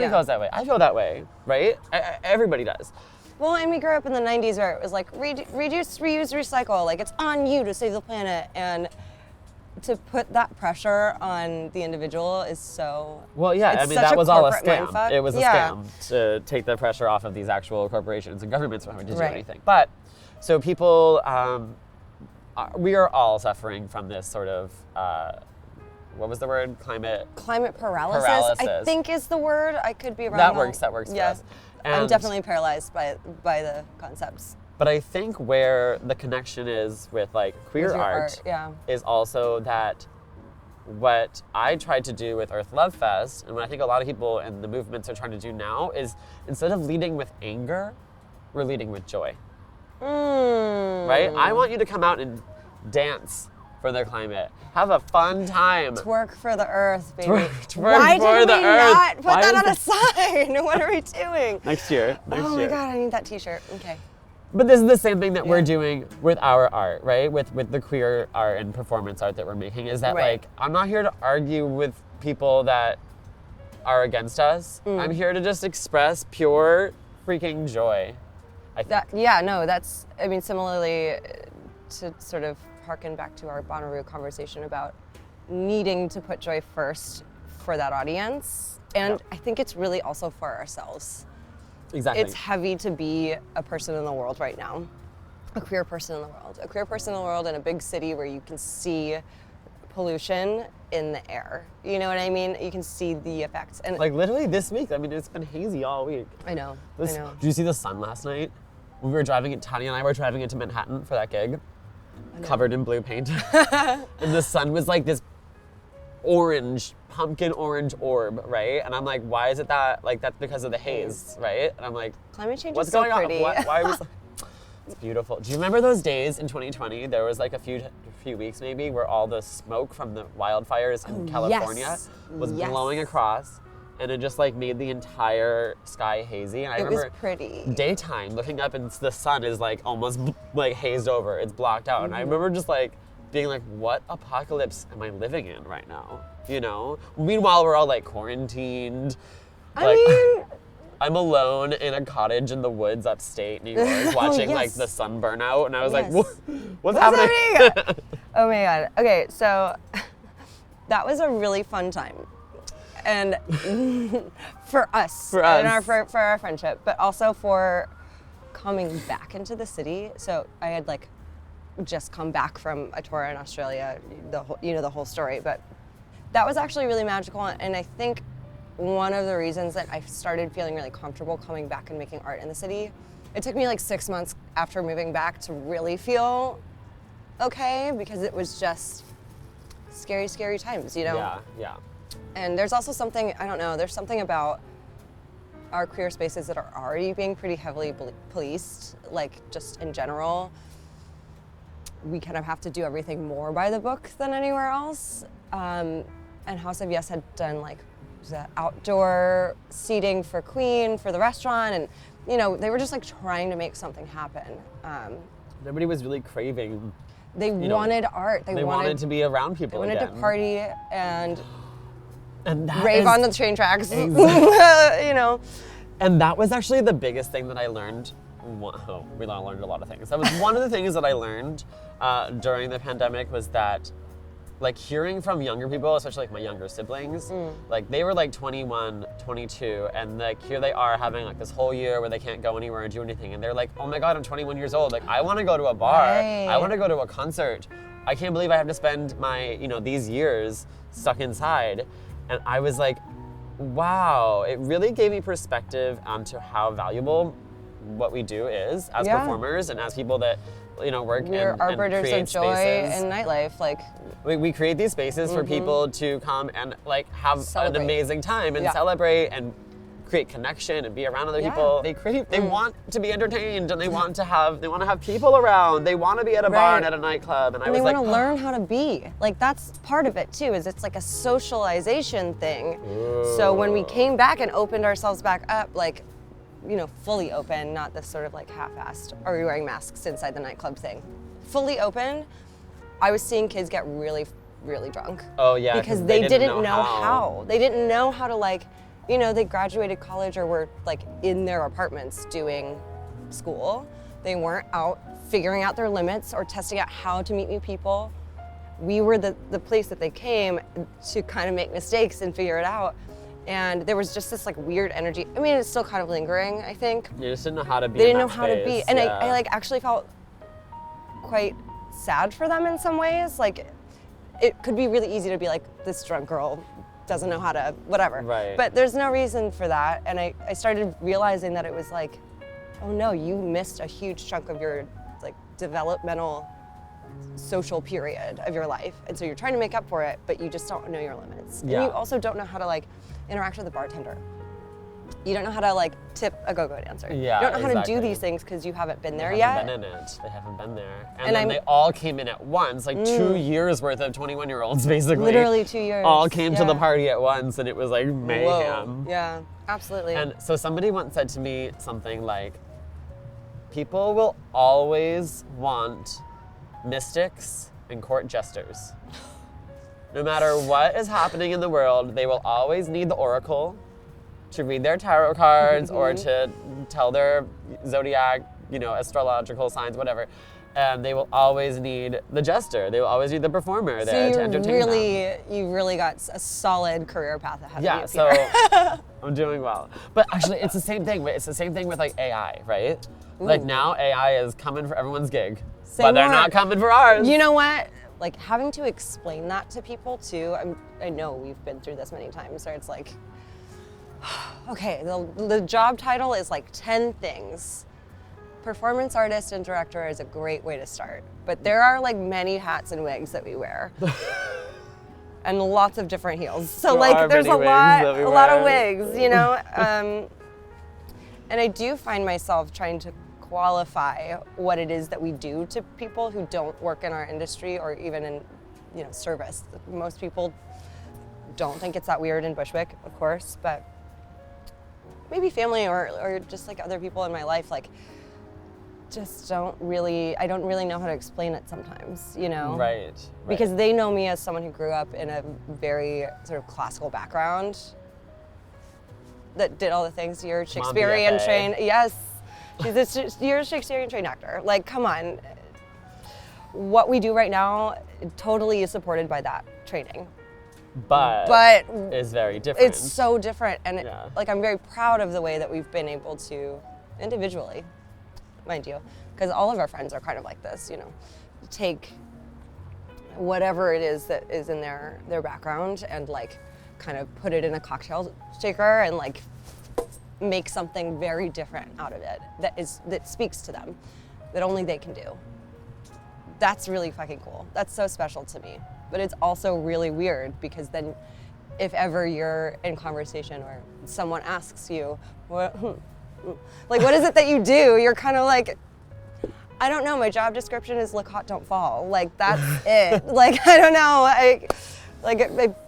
Speaker 1: feels that way. I feel that way, right? Everybody does.
Speaker 3: Well, and we grew up in the 90s where it was like reduce, reuse, recycle. Like, it's on you to save the planet. And to put that pressure on the individual is so...
Speaker 1: Well, yeah,
Speaker 3: it's
Speaker 1: I mean,
Speaker 3: such
Speaker 1: that was all a
Speaker 3: corporate
Speaker 1: scam.
Speaker 3: mindfuck.
Speaker 1: It was a
Speaker 3: Yeah.
Speaker 1: scam to take the pressure off of these actual corporations and governments from having to do
Speaker 3: Right.
Speaker 1: anything. But, so people, we are all suffering from this sort of, what was the word? Climate
Speaker 3: paralysis, I
Speaker 1: Paralysis.
Speaker 3: think is the word. I could be wrong.
Speaker 1: That works for
Speaker 3: Yeah.
Speaker 1: us.
Speaker 3: I'm
Speaker 1: And-
Speaker 3: definitely paralyzed by the concepts.
Speaker 1: But I think where the connection is with like queer
Speaker 3: With your
Speaker 1: art,
Speaker 3: art, yeah.
Speaker 1: is also that what I tried to do with Earth Love Fest, and what I think a lot of people in the movements are trying to do now, is instead of leading with anger, we're leading with joy. Right? I want you to come out and dance for the climate. Have a fun time.
Speaker 3: Twerk for the earth, baby.
Speaker 1: Twerk
Speaker 3: Why
Speaker 1: for
Speaker 3: did
Speaker 1: the
Speaker 3: we
Speaker 1: earth.
Speaker 3: not put
Speaker 1: Why
Speaker 3: that
Speaker 1: is
Speaker 3: on a sign? What are we doing?
Speaker 1: Next year.
Speaker 3: Oh my God, I need that T-shirt. Okay.
Speaker 1: But this is the same thing that we're
Speaker 3: Yeah.
Speaker 1: doing with our art, right? With the queer art and performance art that we're making, is that
Speaker 3: Right.
Speaker 1: like, I'm not here to argue with people that are against us. I'm here to just express pure freaking joy. I think.
Speaker 3: I mean, similarly, to sort of harken back to our Bonnaroo conversation about needing to put joy first for that audience. And
Speaker 1: Yep.
Speaker 3: I think it's really also for ourselves.
Speaker 1: Exactly.
Speaker 3: It's heavy to be a person in the world right now, a queer person in the world. A queer person in the world in a big city where you can see pollution in the air. You know what I mean? You can see the effects. And
Speaker 1: Like literally this week, I mean, it's been hazy all week.
Speaker 3: I know.
Speaker 1: Did you see the sun last night? When we were driving, Tanya and I were driving into Manhattan for that gig, covered in blue paint. And the sun was like this orange, pumpkin orange orb, right? And I'm like, why is it that? Like, that's because of the haze, right? And I'm like,
Speaker 3: Climate change
Speaker 1: what's
Speaker 3: is so
Speaker 1: going
Speaker 3: pretty.
Speaker 1: on? Why was It's beautiful. Do you remember those days in 2020? There was like a few weeks maybe where all the smoke from the wildfires in California was
Speaker 3: Yes.
Speaker 1: blowing across, and it just like made the entire sky hazy. And I
Speaker 3: It was
Speaker 1: remember
Speaker 3: pretty.
Speaker 1: daytime looking up and the sun is like almost like hazed over. It's blocked out. And
Speaker 3: Mm-hmm.
Speaker 1: I remember just like being like, what apocalypse am I living in right now? You know? Meanwhile, we're all like quarantined.
Speaker 3: I
Speaker 1: Like,
Speaker 3: mean,
Speaker 1: I'm alone in a cottage in the woods upstate New York watching like
Speaker 3: yes.
Speaker 1: the sun burn out, and I was like,
Speaker 3: Yes.
Speaker 1: what's happening?
Speaker 3: oh my God. Okay, so that was a really fun time. And for us,
Speaker 1: For us.
Speaker 3: and for our friendship, but also for coming back into the city. So I had like just come back from a tour in Australia, the whole story, but that was actually really magical. And I think one of the reasons that I started feeling really comfortable coming back and making art in the city, it took me like 6 months after moving back to really feel okay, because it was just scary, scary times, you know?
Speaker 1: Yeah.
Speaker 3: And there's also something, I don't know, there's something about our queer spaces that are already being pretty heavily policed, like just in general. We kind of have to do everything more by the book than anywhere else. And House of Yes had done like the outdoor seating for Queen, for the restaurant, and you know, they were just like trying to make something happen.
Speaker 1: Everybody was really craving.
Speaker 3: They wanted art.
Speaker 1: They wanted to be around people
Speaker 3: They wanted
Speaker 1: again.
Speaker 3: to party and
Speaker 1: and
Speaker 3: rave on the train tracks, you know.
Speaker 1: And that was actually the biggest thing that I learned. We learned a lot of things. That was one of the things that I learned during the pandemic, was that like hearing from younger people, especially like my younger siblings, like they were like 21, 22, and like here they are having like this whole year where they can't go anywhere and do anything. And they're like, oh my God, I'm 21 years old. Like I want to go to a bar.
Speaker 3: Right.
Speaker 1: I want to go to a concert. I can't believe I have to spend my, these years stuck inside. And I was like, wow, it really gave me perspective onto how valuable what we do is as
Speaker 3: Yeah.
Speaker 1: performers and as people that, work
Speaker 3: We're
Speaker 1: and
Speaker 3: arbiters
Speaker 1: create
Speaker 3: of joy
Speaker 1: spaces.
Speaker 3: in nightlife, like
Speaker 1: We create these spaces for people to come and like have
Speaker 3: Celebrate.
Speaker 1: an amazing time and
Speaker 3: Yeah.
Speaker 1: celebrate and create connection and be around other
Speaker 3: Yeah.
Speaker 1: people. They want to be entertained and they want to have people around. They want to be at a bar and
Speaker 3: Right.
Speaker 1: at a nightclub. And I
Speaker 3: And
Speaker 1: was
Speaker 3: they
Speaker 1: like,
Speaker 3: want to learn how to be. Like that's part of it too, is it's like a socialization thing. So when we came back and opened ourselves back up, like, you know, fully open, not this sort of like half-assed, are we wearing masks inside the nightclub thing? Fully open, I was seeing kids get really, really drunk.
Speaker 1: oh yeah,
Speaker 3: Because they didn't know how. They didn't know how to like, you know, they graduated college or were like in their apartments doing school. They weren't out figuring out their limits or testing out how to meet new people. We were the place that they came to kind of make mistakes and figure it out. And there was just this like weird energy. I mean, it's still kind of lingering, I think.
Speaker 1: You just didn't know how to be.
Speaker 3: They
Speaker 1: in
Speaker 3: didn't know
Speaker 1: that
Speaker 3: how to be.
Speaker 1: space,
Speaker 3: And
Speaker 1: yeah.
Speaker 3: I like actually felt quite sad for them in some ways. Like it could be really easy to be like, this drunk girl doesn't know how to, whatever.
Speaker 1: Right.
Speaker 3: But there's no reason for that. And I started realizing that it was like, oh no, you missed a huge chunk of your like developmental social period of your life. And so you're trying to make up for it, but you just don't know your limits.
Speaker 1: Yeah.
Speaker 3: And you also don't know how to like interact with the bartender. You don't know how to like tip a go-go dancer.
Speaker 1: Yeah,
Speaker 3: You don't know how to
Speaker 1: exactly.
Speaker 3: do these things because you haven't been there
Speaker 1: They
Speaker 3: yet.
Speaker 1: haven't been in it. They haven't been there. And,
Speaker 3: And
Speaker 1: then
Speaker 3: I'm-
Speaker 1: they all came in at once, like 2 years worth of 21-year-olds basically.
Speaker 3: Literally 2 years.
Speaker 1: All came to the
Speaker 3: Yeah.
Speaker 1: party at once and it was like mayhem.
Speaker 3: Whoa. Yeah, absolutely.
Speaker 1: And so somebody once said to me something like, people will always want mystics and court jesters. No matter what is happening in the world, they will always need the oracle to read their tarot cards or to tell their zodiac, you know, astrological signs, whatever. And they will always need the jester. They will always need the performer
Speaker 3: so
Speaker 1: there to
Speaker 3: you
Speaker 1: entertain them.
Speaker 3: you really got a solid career path ahead
Speaker 1: Yeah,
Speaker 3: of you.
Speaker 1: so
Speaker 3: Peter.
Speaker 1: I'm doing well. But actually, it's the same thing. It's the same thing with like AI, right? Like now AI is coming for everyone's gig,
Speaker 3: Say
Speaker 1: but they're
Speaker 3: more.
Speaker 1: not coming for ours.
Speaker 3: You know what? Like having to explain that to people too. I know we've been through this many times where it's like, okay, the job title is like 10 things. Performance artist and director is a great way to start, but there are like many hats and wigs that we wear. And lots of different heels. So
Speaker 1: There
Speaker 3: like
Speaker 1: are
Speaker 3: there's
Speaker 1: many
Speaker 3: a
Speaker 1: wigs
Speaker 3: lot
Speaker 1: that we
Speaker 3: a lot of
Speaker 1: wear.
Speaker 3: wigs, you know? And I do find myself trying to qualify what it is that we do to people who don't work in our industry or even in, you know, service. Most people don't think it's that weird in Bushwick, of course, but maybe family or just like other people in my life, like just I don't really know how to explain it sometimes, you know?
Speaker 1: Right.
Speaker 3: Because they know me as someone who grew up in a very sort of classical background that did all the things. You're a Shakespearean
Speaker 1: BFA.
Speaker 3: trained, yes. You're a Shakespearean trained actor. Like, come on. What we do right now totally is supported by that training.
Speaker 1: but is very different.
Speaker 3: It's so different, and
Speaker 1: Yeah.
Speaker 3: like I'm very proud of the way that we've been able to, individually, mind you, because all of our friends are kind of like this, you know, take whatever it is that is in their background and like kind of put it in a cocktail shaker and like make something very different out of it that speaks to them, that only they can do. That's really fucking cool. That's so special to me. But it's also really weird because then if ever you're in conversation or someone asks you, what is it that you do? You're kind of like, I don't know, my job description is look hot, don't fall. Like, that's it. Like, I don't know. I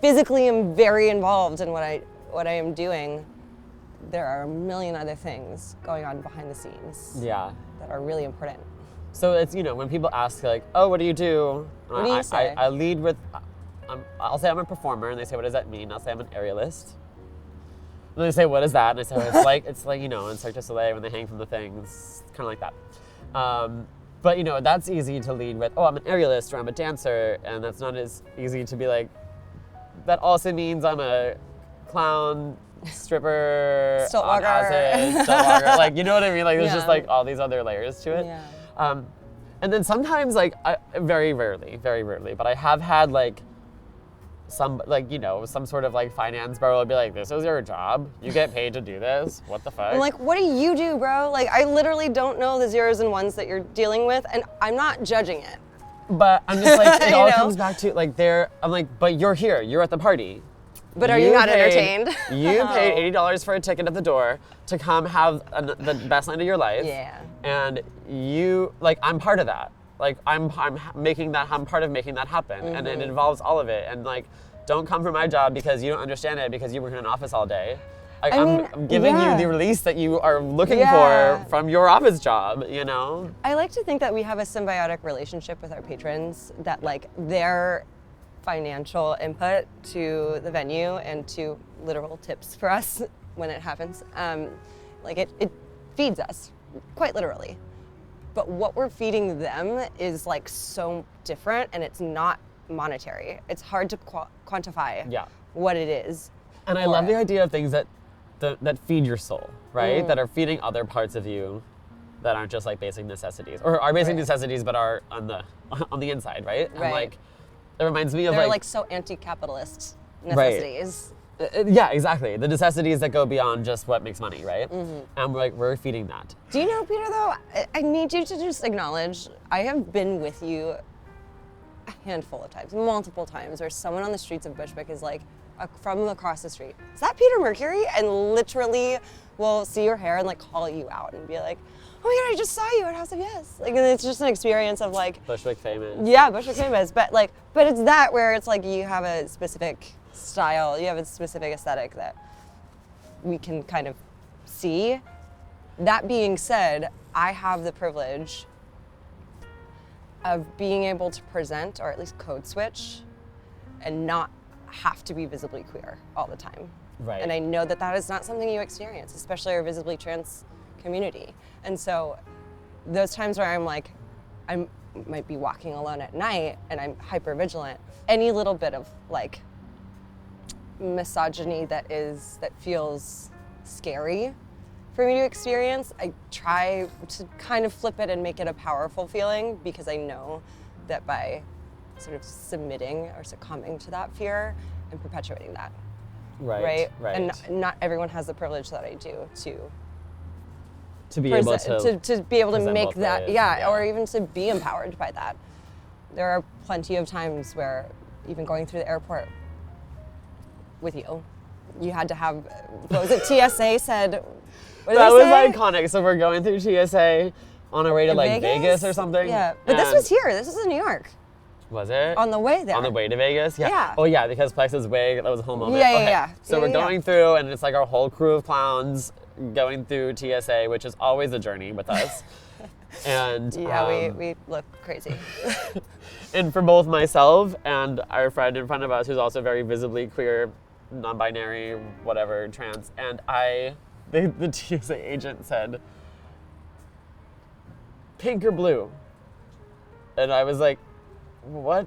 Speaker 3: physically am very involved in what I am doing. There are a million other things going on behind the scenes
Speaker 1: Yeah.
Speaker 3: that are really important.
Speaker 1: So it's, you know, when people ask like, oh, what do you do?
Speaker 3: What do you say?
Speaker 1: I lead with, I'll say I'm a performer, and they say, what does that mean? I'll say I'm an aerialist. And they say, what is that? And I say, oh, it's like, you know, in Cirque du Soleil when they hang from the things, kind of like that. But, you know, that's easy to lead with, oh, I'm an aerialist or I'm a dancer, and that's not as easy to be like, that also means I'm a clown, stripper,
Speaker 3: Stilt
Speaker 1: on
Speaker 3: walker.
Speaker 1: acid, stilt walker. Like, you know what I mean? Like, there's just
Speaker 3: Yeah.
Speaker 1: like all these other layers to it.
Speaker 3: Yeah.
Speaker 1: And then sometimes, like, very rarely, but I have had like some, like, you know, some sort of like finance bro will be like, this is your job? You get paid to do this? What the fuck?
Speaker 3: I'm like, what do you do, bro? Like, I literally don't know the zeros and ones that you're dealing with, and I'm not judging it.
Speaker 1: But I'm just like, it all
Speaker 3: You know?
Speaker 1: comes back to like I'm like, but you're here, you're at the party.
Speaker 3: But are you not entertained?
Speaker 1: You paid $80 for a ticket at the door to come have the best night of your life.
Speaker 3: Yeah.
Speaker 1: And you, like, I'm part of that. Like, I'm part of making that happen. And it involves all of it. And, like, don't come for my job because you don't understand it because you work in an office all day. Like, I'm giving you the release that you are looking for from your office job, you know?
Speaker 3: I like to think that we have a symbiotic relationship with our patrons, that like their financial input to the venue and to literal tips for us when it happens, like it feeds us, quite literally. But what we're feeding them is like so different, and it's not monetary. It's hard to quantify what it is.
Speaker 1: And I love the idea of things that feed your soul, right? That are feeding other parts of you that aren't just like basic necessities, or are basic necessities but are on the inside, right? And like, it reminds me of
Speaker 3: they're like so anti-capitalist necessities.
Speaker 1: Yeah, exactly. The necessities that go beyond just what makes money, right? And we're feeding that.
Speaker 3: Do you know, Peter, though, I need you to just acknowledge, I have been with you a handful of times, multiple times, where someone on the streets of Bushwick is like, from across the street, is that Peter Mercury? And literally will see your hair and like call you out and be like, oh my God, I just saw you at House of Yes. Like, and it's just an experience of like,
Speaker 1: Bushwick famous.
Speaker 3: Yeah, Bushwick famous. But it's that where it's like you have a specific style, you have a specific aesthetic that we can kind of see. That being said, I have the privilege of being able to present, or at least code switch, and not have to be visibly queer all the time.
Speaker 1: Right.
Speaker 3: And I know that that is not something you experience, especially our visibly trans community. And so those times where I'm like, I might be walking alone at night and I'm hyper vigilant, any little bit of like misogyny that feels scary for me to experience, I try to kind of flip it and make it a powerful feeling, because I know that by sort of submitting or succumbing to that fear and perpetuating that. Right. And not everyone has the privilege that I do
Speaker 1: to be able
Speaker 3: to make that, or even to be empowered by that. There are plenty of times where, even going through the airport with you had to have, what was it, TSA said, what did
Speaker 1: that
Speaker 3: they
Speaker 1: was
Speaker 3: say?
Speaker 1: iconic. So we're going through TSA on our way to like Vegas or something.
Speaker 3: Yeah, but this was here. This was in New York.
Speaker 1: Was it?
Speaker 3: On the way there.
Speaker 1: On the way to Vegas?
Speaker 3: Yeah.
Speaker 1: Oh yeah, because Plex's wig, that was a whole moment.
Speaker 3: Yeah.
Speaker 1: So we're going through, and it's like our whole crew of clowns going through TSA, which is always a journey with us. And
Speaker 3: we look crazy.
Speaker 1: And for both myself and our friend in front of us, who's also very visibly queer, non-binary, whatever, trans, and the TSA agent said, pink or blue? And I was like, what?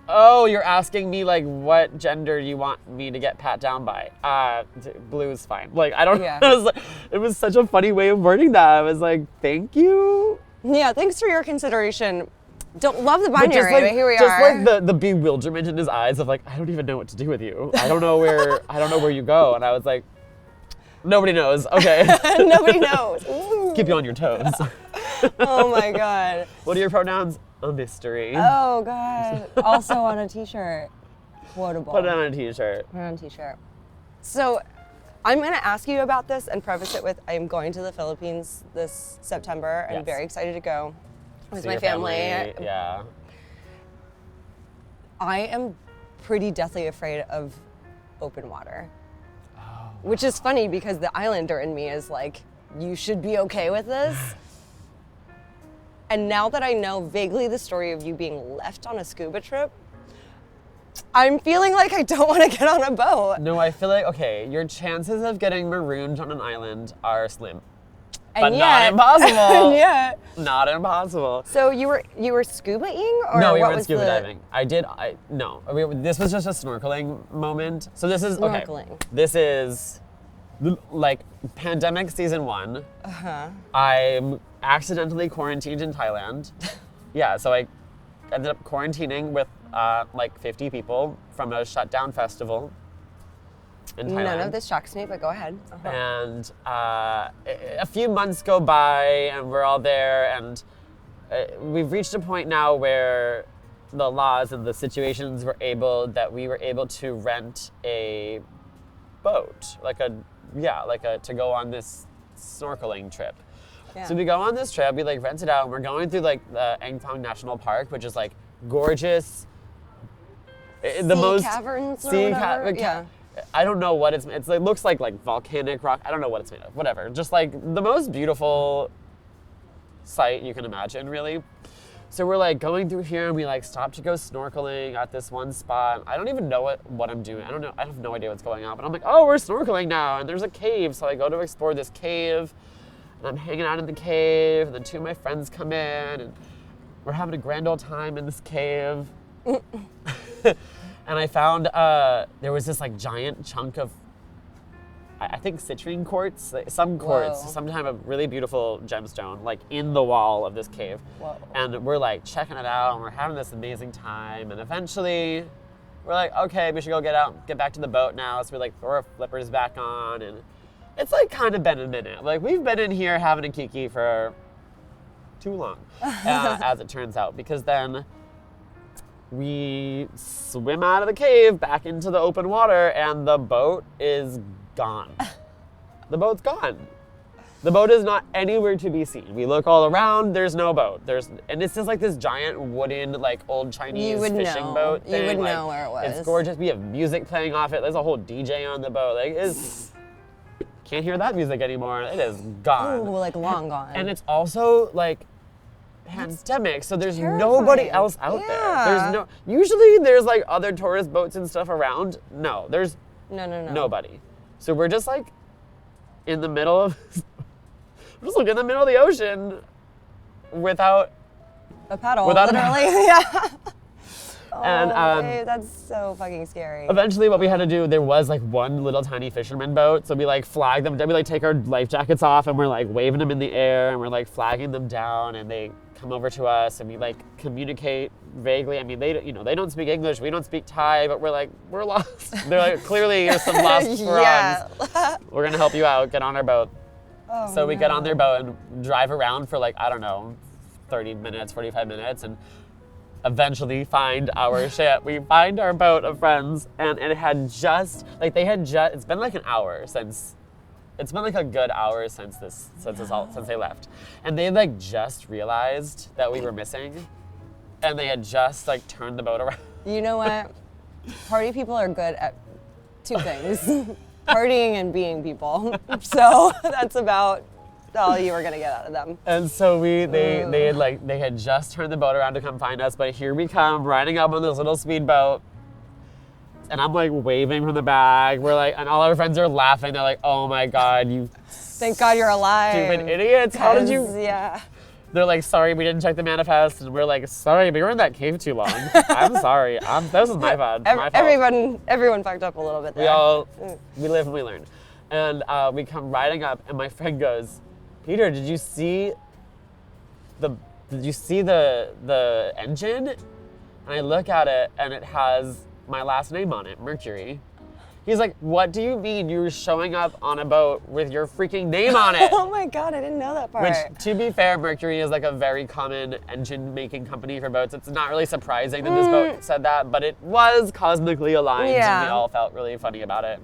Speaker 1: Oh, you're asking me like what gender you want me to get pat down by? Blue is fine. Like, I don't know. It was such a funny way of wording that. I was like, thank you.
Speaker 3: Yeah, thanks for your consideration. Don't love the binary, but here we are.
Speaker 1: Just like the bewilderment in his eyes of like, I don't even know what to do with you. I don't know where you go. And I was like, nobody knows. Okay.
Speaker 3: Nobody knows. Ooh.
Speaker 1: Keep you on your toes.
Speaker 3: Oh my God.
Speaker 1: What are your pronouns? A mystery.
Speaker 3: Oh God. Also on a t-shirt. Quotable.
Speaker 1: Put it on a t-shirt.
Speaker 3: Put it on a t-shirt. So I'm going to ask you about this and preface it with, I'm going to the Philippines this September. I'm very excited to go with my family.
Speaker 1: Yeah.
Speaker 3: I am pretty deathly afraid of open water. Oh, wow. Which is funny because the islander in me is like, you should be okay with this. And now that I know vaguely the story of you being left on a scuba trip, I'm feeling like I don't want to get on a boat.
Speaker 1: No, I feel like, okay, your chances of getting marooned on an island are slim.
Speaker 3: And
Speaker 1: but not impossible.
Speaker 3: Yeah.
Speaker 1: Not impossible.
Speaker 3: So you were scuba-ing, or
Speaker 1: no, we
Speaker 3: what
Speaker 1: went
Speaker 3: was
Speaker 1: scuba diving. This was just a snorkeling moment. So this is
Speaker 3: snorkeling.
Speaker 1: Okay. This is like pandemic season 1.
Speaker 3: Uh-huh.
Speaker 1: I'm accidentally quarantined in Thailand. Yeah, so I ended up quarantining with like 50 people from a shutdown festival in Thailand.
Speaker 3: None of this shocks me, but go ahead. Uh-huh.
Speaker 1: And a few months go by, and we're all there, and we've reached a point now where the laws and the situations that we were able to rent a boat, to go on this snorkeling trip.
Speaker 3: Yeah.
Speaker 1: So we go on this trip, we like rent it out, and we're going through like the Angthong National Park, which is like gorgeous.
Speaker 3: Caverns or whatever? Yeah.
Speaker 1: I don't know what it looks like volcanic rock. I don't know what it's made of. Whatever. Just like the most beautiful sight you can imagine, really. So we're like going through here, and we like stop to go snorkeling at this one spot. I don't even know what I'm doing. I don't know. I have no idea what's going on. But I'm like, oh, we're snorkeling now, and there's a cave. So I go to explore this cave, and I'm hanging out in the cave. And then two of my friends come in, and we're having a grand old time in this cave. And I found there was this like giant chunk of, I think citrine quartz, some quartz,
Speaker 3: Whoa.
Speaker 1: some kind of really beautiful gemstone, like in the wall of this cave.
Speaker 3: Whoa.
Speaker 1: And we're like checking it out, and we're having this amazing time. And eventually, we're like, okay, we should go get back to the boat now. So we like throw our flippers back on, and it's like kind of been a minute. Like we've been in here having a kiki for too long, as it turns out, because then we swim out of the cave back into the open water, and the boat is gone. The boat's gone. The boat is not anywhere to be seen. We look all around, there's no boat. And it's just like this giant wooden, like old Chinese fishing boat thing.
Speaker 3: You would
Speaker 1: like,
Speaker 3: know where it was.
Speaker 1: It's gorgeous. We have music playing off it. There's a whole DJ on the boat. Like, can't hear that music anymore. It is gone.
Speaker 3: Ooh, like long gone.
Speaker 1: And it's also like pandemic, so there's
Speaker 3: terrifying.
Speaker 1: nobody else out there. Usually there's like other tourist boats and stuff around. No, there's
Speaker 3: No.
Speaker 1: nobody. So we're just like in the middle of in the middle of the ocean without
Speaker 3: a paddle,
Speaker 1: without a
Speaker 3: literally. Yeah.
Speaker 1: And
Speaker 3: Babe, that's so fucking scary.
Speaker 1: eventually what we had to do, there was like one little tiny fisherman boat, so we like flag them, we like take our life jackets off, and we're like waving them in the air, and we're like flagging them down, and they come over to us, and we like communicate vaguely. I mean, they don't speak English, we don't speak Thai, but we're lost. They're like, clearly you're some lost frogs.
Speaker 3: Yeah.
Speaker 1: We're gonna help you out, get on our boat.
Speaker 3: Oh,
Speaker 1: So we
Speaker 3: no.
Speaker 1: get on their boat and drive around for like, I don't know, 30 minutes, 45 minutes, and eventually find our ship. We find our boat of friends, and it had just, it's been like an hour since, it's been like a good hour since they left. And they like just realized that we were missing, and they had just like turned the boat around.
Speaker 3: You know what? Party people are good at two things. Partying and being people. So that's about all you were gonna get out of them.
Speaker 1: And so they had just turned the boat around to come find us, but here we come riding up on this little speedboat, and I'm like waving from the back. We're like, and all our friends are laughing. They're like, "Oh my God, you
Speaker 3: Thank God you're alive.
Speaker 1: stupid idiots! How did you?"
Speaker 3: Yeah.
Speaker 1: They're like, "Sorry, we didn't check the manifest," and we're like, "Sorry, we were in that cave too long. I'm sorry. This was my fault. My fault."
Speaker 3: Everyone fucked up a little bit there.
Speaker 1: We live and we learn. And we come riding up, and my friend goes, "Peter, did you see the engine?" And I look at it, and it has my last name on it, Mercury. He's like, "What do you mean you're showing up on a boat with your freaking name on it?"
Speaker 3: Oh my God, I didn't know that part.
Speaker 1: Which, to be fair, Mercury is like a very common engine-making company for boats. It's not really surprising that this boat said that, but it was cosmically aligned,
Speaker 3: Yeah.
Speaker 1: and we all felt really funny about it.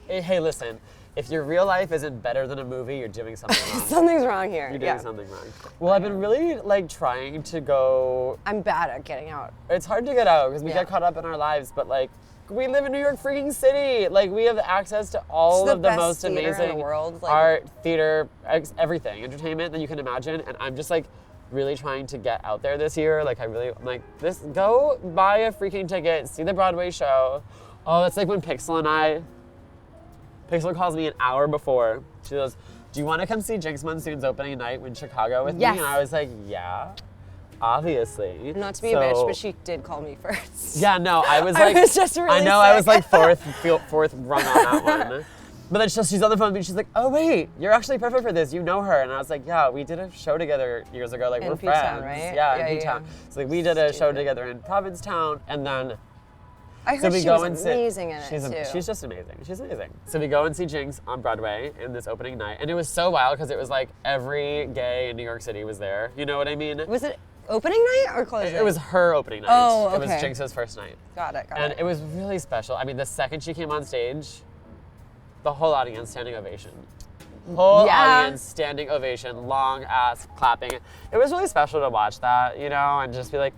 Speaker 1: Hey, listen, if your real life isn't better than a movie, you're doing something wrong.
Speaker 3: Something's wrong here.
Speaker 1: You're doing something wrong. Well, I've been really like trying to go.
Speaker 3: I'm bad at getting out.
Speaker 1: It's hard to get out because we
Speaker 3: Yeah.
Speaker 1: get caught up in our lives, but like, we live in New York freaking City. Like, we have access to all
Speaker 3: It's the
Speaker 1: of the
Speaker 3: best
Speaker 1: most
Speaker 3: theater in
Speaker 1: amazing
Speaker 3: the world, like-
Speaker 1: art, theater, everything, entertainment that you can imagine. And I'm just like really trying to get out there this year. Like, I'm like, go buy a freaking ticket, see the Broadway show. Oh, that's like when Pixel calls me an hour before. She goes, "Do you want to come see Jinkx Monsoon's opening night in Chicago with
Speaker 3: Yes.
Speaker 1: me?" And I was like, "Yeah, obviously."
Speaker 3: Not to be a bitch, but she did call me first.
Speaker 1: Yeah, no, I was
Speaker 3: I
Speaker 1: like,
Speaker 3: was just really
Speaker 1: I know, I was
Speaker 3: sick.
Speaker 1: like fourth rung on that one. But then she's on the phone with me, she's like, "Oh wait, you're actually perfect for this, you know her." And I was like, "Yeah, we did a show together years ago, like
Speaker 3: In
Speaker 1: we're
Speaker 3: P-Town,
Speaker 1: friends."
Speaker 3: right?
Speaker 1: Yeah,
Speaker 3: Yeah,
Speaker 1: in P-Town.
Speaker 3: yeah.
Speaker 1: So like we did a show
Speaker 3: Stupid.
Speaker 1: together in Provincetown, and then
Speaker 3: I
Speaker 1: so
Speaker 3: heard
Speaker 1: we
Speaker 3: she
Speaker 1: go
Speaker 3: was
Speaker 1: and sit.
Speaker 3: amazing in it too.
Speaker 1: She's just amazing. She's amazing. So we go and see Jinkx on Broadway in this opening night, and it was so wild because it was like every gay in New York City was there. You know what I mean?
Speaker 3: Was it Opening night or closing?
Speaker 1: It was her opening night.
Speaker 3: Oh,
Speaker 1: It was
Speaker 3: okay.
Speaker 1: Jinkx's first night.
Speaker 3: Got it.
Speaker 1: And it was really special. I mean, the second she came on stage, the whole audience standing ovation. Whole audience standing ovation, long ass clapping. It was really special to watch that, you know, and just be like,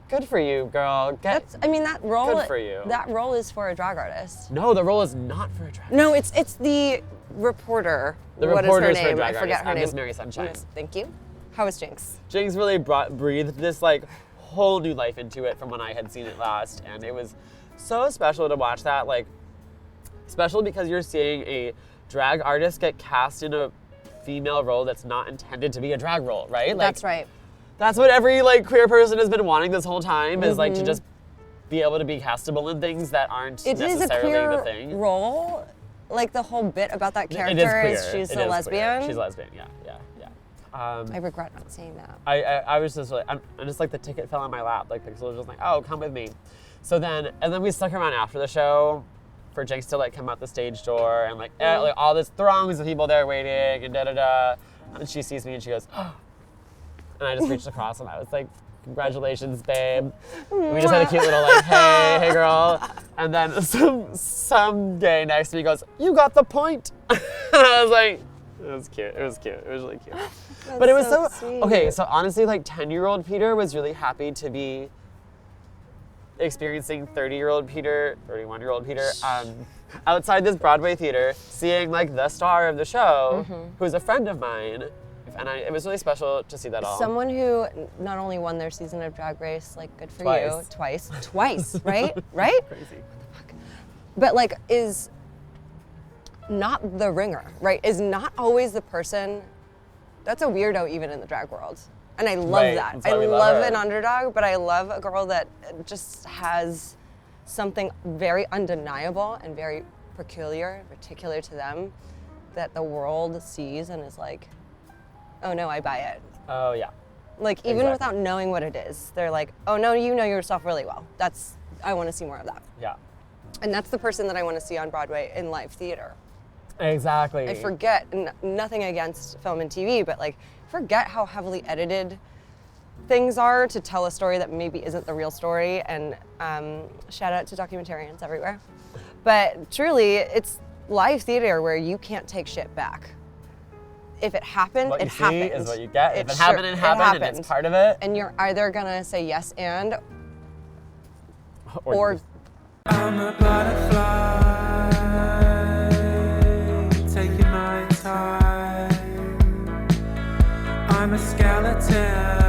Speaker 1: good for you, girl.
Speaker 3: I mean, that role.
Speaker 1: Good for you.
Speaker 3: That role is for a drag artist.
Speaker 1: No, the role is not for a drag.
Speaker 3: No, it's the reporter.
Speaker 1: The
Speaker 3: What is her
Speaker 1: reporter's for a
Speaker 3: name?
Speaker 1: drag
Speaker 3: I forget
Speaker 1: artist.
Speaker 3: her
Speaker 1: I'm
Speaker 3: name.
Speaker 1: Miss Mary Sunshine.
Speaker 3: Yes, thank you. How was Jinkx?
Speaker 1: Jinkx really breathed this like whole new life into it from when I had seen it last, and it was so special to watch that. Like, special because you're seeing a drag artist get cast in a female role that's not intended to be a drag role, right? Like,
Speaker 3: That's right.
Speaker 1: That's what every like queer person has been wanting this whole time is like to just be able to be castable in things that aren't
Speaker 3: It is a
Speaker 1: necessarily
Speaker 3: queer
Speaker 1: the thing.
Speaker 3: role. Like the whole bit about that
Speaker 1: It
Speaker 3: character
Speaker 1: is
Speaker 3: is
Speaker 1: queer.
Speaker 3: she's
Speaker 1: It
Speaker 3: a
Speaker 1: is
Speaker 3: lesbian.
Speaker 1: queer. She's lesbian. Yeah.
Speaker 3: I regret not saying that.
Speaker 1: I was just like, I'm just like the ticket fell on my lap. Like Pixel was just like, oh, come with me. So then, and then we stuck around after the show for Jinkx to like come out the stage door and like, like all this throngs of people there waiting and da da da. And she sees me and she goes, oh. And I just reached across and I was like, congratulations, babe. And we just had a cute little like, hey girl. And then some gay next to me goes, you got the point. And I was like, it was cute. It was cute. It was really cute. But it was so
Speaker 3: sweet.
Speaker 1: okay. So honestly, like 10-year-old Peter was really happy to be experiencing 30-year-old Peter, 31-year-old Peter, outside this Broadway theater, seeing like the star of the show, who's a friend of mine, and it was really special to see that all.
Speaker 3: Someone who not only won their season of Drag Race, like good for you,
Speaker 1: Twice,
Speaker 3: right? Right?
Speaker 1: Crazy.
Speaker 3: But like is not the ringer, right? Is not always the person. That's a weirdo even in the drag world. And I love
Speaker 1: Right,
Speaker 3: that.
Speaker 1: that's
Speaker 3: I
Speaker 1: why we love
Speaker 3: love
Speaker 1: her.
Speaker 3: an underdog, but I love a girl that just has something very undeniable and very peculiar, particular to them, that the world sees and is like, oh no, I buy it.
Speaker 1: Oh yeah.
Speaker 3: Like even
Speaker 1: Exactly.
Speaker 3: without knowing what it is, they're like, oh no, you know yourself really well. I want to see more of that.
Speaker 1: Yeah.
Speaker 3: And that's the person that I want to see on Broadway in live theater.
Speaker 1: Exactly.
Speaker 3: I forget, nothing against film and TV, but like forget how heavily edited things are to tell a story that maybe isn't the real story. And shout out to documentarians everywhere. But truly, it's live theater where you can't take shit back. If it happened,
Speaker 1: What
Speaker 3: it
Speaker 1: you see
Speaker 3: happened.
Speaker 1: is what you get. If it
Speaker 3: sure-
Speaker 1: happened, it happened, and it's part of it.
Speaker 3: And you're either gonna say yes and,
Speaker 1: Or
Speaker 3: or
Speaker 2: I'm a butterfly, taking my time. I'm a skeleton.